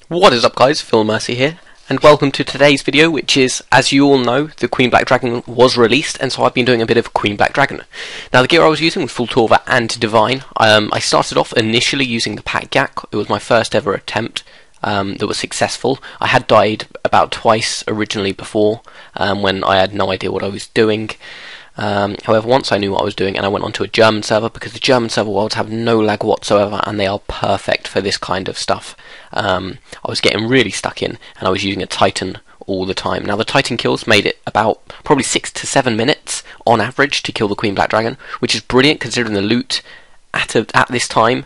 What is up, guys? FeelMercy here, and welcome to today's video, which is, as you all know, the Queen Black Dragon was released, and so I've been doing a bit of Queen Black Dragon. Now, the gear I was using was full Torva and Divine. I started off initially using the Pack Yak. It was my first ever attempt that was successful. I had died about twice originally before, when I had no idea what I was doing. However, once I knew what I was doing, and I went onto a German server, because the German server worlds have no lag whatsoever, and they are perfect for this kind of stuff. I was getting really stuck in, and I was using a Titan all the time. Now, the Titan kills made it about probably 6 to 7 minutes on average to kill the Queen Black Dragon, which is brilliant considering the loot at this time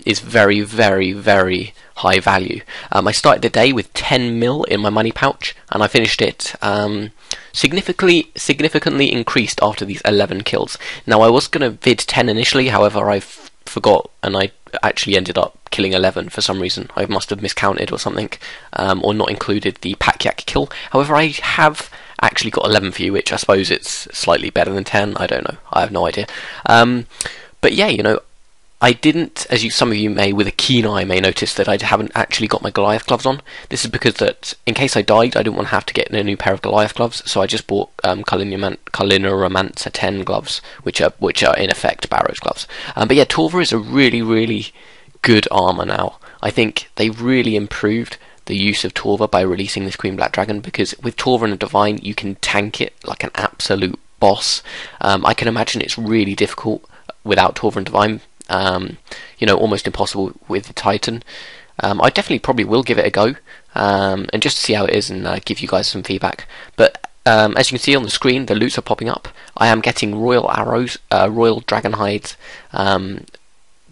is very, very, very high value. I started the day with 10 mil in my money pouch, and I finished it significantly increased after these 11 kills. Now, I was going to vid 10 initially, however I forgot, and I actually ended up killing 11 for some reason. I must have miscounted or something, or not included the Pack Yak kill. However, I have actually got 11 for you, which I suppose it's slightly better than 10. I don't know. I have no idea. But yeah, you know, I didn't, as some of you may, with a keen eye, may notice that I haven't actually got my Goliath gloves on. This is because that, in case I died, I didn't want to have to get a new pair of Goliath gloves, so I just bought Kalinaromancer 10 gloves, which are in effect Barrow's gloves. But yeah, Torva is a really, really good armour now. I think they really improved the use of Torva by releasing this Queen Black Dragon, because with Torva and a Divine, you can tank it like an absolute boss. I can imagine it's really difficult without Torva and Divine. You know, almost impossible with the Titan. I definitely probably will give it a go, and just see how it is, and give you guys some feedback. But as you can see on the screen, the loots are popping up. I am getting royal arrows, royal dragon hides,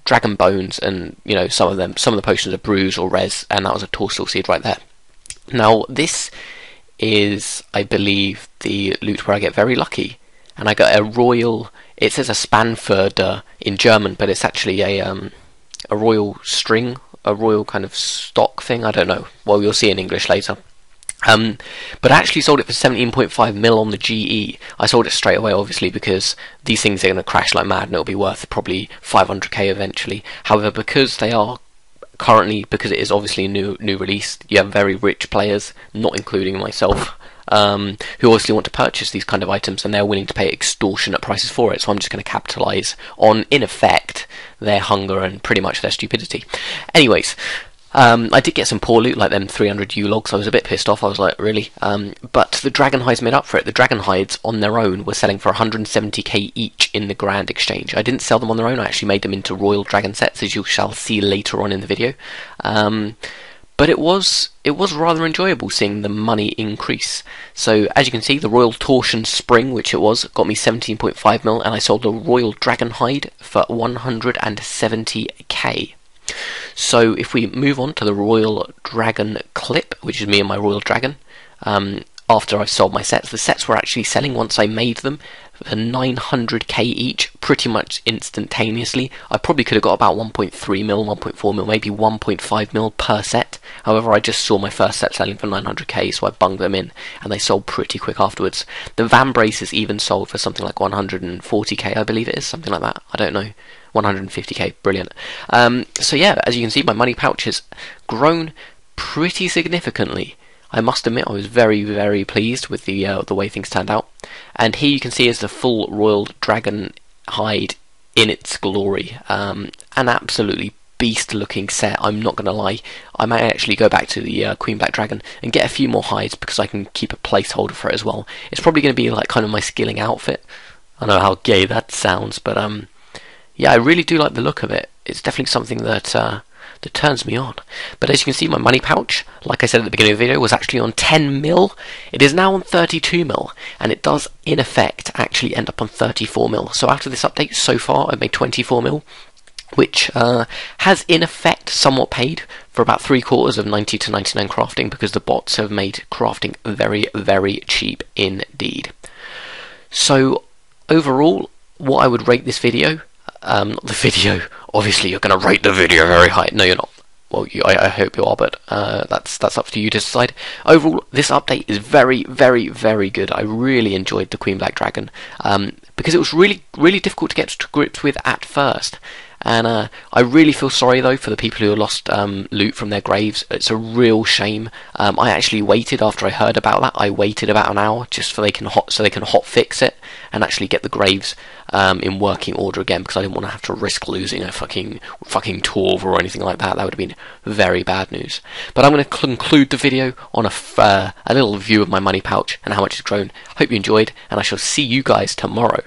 dragon bones, and you know, some of the potions are bruise or res, and that was a Torstal seed right there. Now, this is, I believe, the loot where I get very lucky, and I got a royal. It says a Spanferder in German, but it's actually a royal string, a royal kind of stock thing. I don't know. Well, you'll see in English later. But I actually sold it for 17.5 mil on the GE. I sold it straight away, obviously, because these things are going to crash like mad, and it'll be worth probably 500k eventually. However, because they are currently, because it is obviously a new release, you have very rich players, not including myself, who obviously want to purchase these kind of items, and they're willing to pay extortionate prices for it. So I'm just going to capitalise on, in effect, their hunger and pretty much their stupidity. Anyways, I did get some poor loot, like them 300 U-logs. I was a bit pissed off. I was like, really? But the Dragon Hides made up for it. The Dragon Hides on their own were selling for 170k each in the Grand Exchange. I didn't sell them on their own. I actually made them into Royal Dragon sets, as you shall see later on in the video. But it was rather enjoyable seeing the money increase. So as you can see, the Royal Torsion Spring, which it was, got me 17.5 mil, and I sold the Royal Dragon Hide for 170k. So if we move on to the Royal Dragon Clip, which is me and my Royal Dragon, after I've sold my sets, the sets were actually selling once I made them for 900k each, pretty much instantaneously. I probably could have got about 1.3 mil, 1.4 mil, maybe 1.5 mil per set. However, I just saw my first set selling for 900k, so I bunged them in, and they sold pretty quick afterwards. The Van Braces even sold for something like 140k, I believe it is, something like that. I don't know. 150k, brilliant. So yeah, as you can see, my money pouch has grown pretty significantly. I must admit, I was very, very pleased with the way things turned out. And here you can see is the full Royal Dragon Hide in its glory. An absolutely beast-looking set, I'm not going to lie. I might actually go back to the Queen Black Dragon and get a few more hides, because I can keep a placeholder for it as well. It's probably going to be like kind of my skilling outfit. I know how gay that sounds, but yeah, I really do like the look of it. It's definitely something that turns me on. But as you can see, my money pouch, like I said at the beginning of the video, was actually on 10 mil. It is now on 32 mil, and it does, in effect, actually end up on 34 mil. So after this update, so far, I've made 24 mil, which has, in effect, somewhat paid for about 3/4 of 90 to 99 crafting, because the bots have made crafting very, very cheap indeed. So, overall, what I would rate this video, not the video, obviously you're going to rate the video very high. No, you're not. Well, I hope you are, but that's up to you to decide. Overall, this update is very, very, very good. I really enjoyed the Queen Black Dragon, because it was really, really difficult to get to grips with at first. And I really feel sorry though for the people who lost loot from their graves. It's a real shame. I actually waited after I heard about that. I waited about an hour just so they can hot fix it and actually get the graves in working order again, because I didn't want to have to risk losing a fucking Torv or anything like that. That would have been very bad news. But I'm going to conclude the video on a little view of my money pouch and how much it's grown. Hope you enjoyed, and I shall see you guys tomorrow.